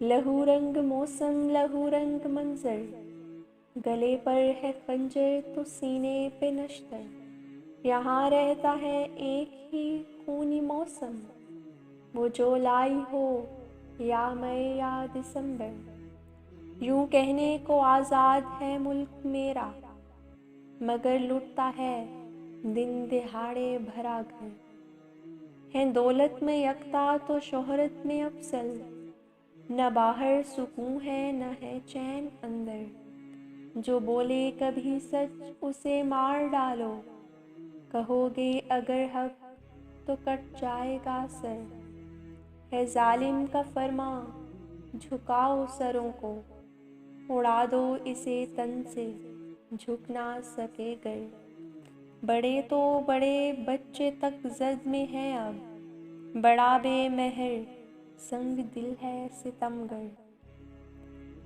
لہو رنگ موسم لہو رنگ منظر، گلے پر ہے خنجر تو سینے پہ نشتر، یہاں رہتا ہے ایک ہی خونی موسم، وہ جولائی ہو یا مئی یا دسمبر، یوں کہنے کو آزاد ہے ملک میرا، مگر لٹتا ہے دن دہاڑے بھرا گھر، ہے دولت میں یکتا تو شہرت میں افضل، نہ باہر سکون ہے نہ ہے چین اندر، جو بولے کبھی سچ اسے مار ڈالو، کہو گے اگر حق تو کٹ جائے گا سر، ہے ظالم کا فرمان جھکاؤ سروں کو، اڑا دو اسے تن سے جھک نہ سکے گر، بڑے تو بڑے بچے تک زد میں ہیں اب، بڑا بے مہر سنگ دل ہے ستمگر،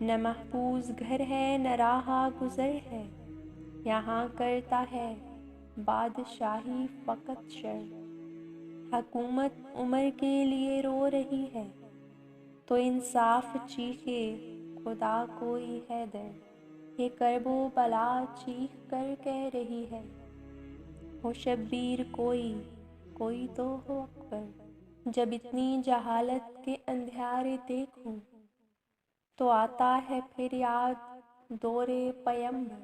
نہ محفوظ گھر ہے نہ راہ گزر ہے، یہاں کرتا ہے بادشاہی فقط شر، حکومت عمر کے لیے رو رہی ہے تو انصاف چیخے خدا کوئی ہے در، یہ کرب و بلا چیخ کر کہہ رہی ہے، ہو شبیر کوئی کوئی تو ہو اکبر، جب اتنی جہالت کے اندھیارے دیکھوں تو آتا ہے پھر یاد دور پیمبر،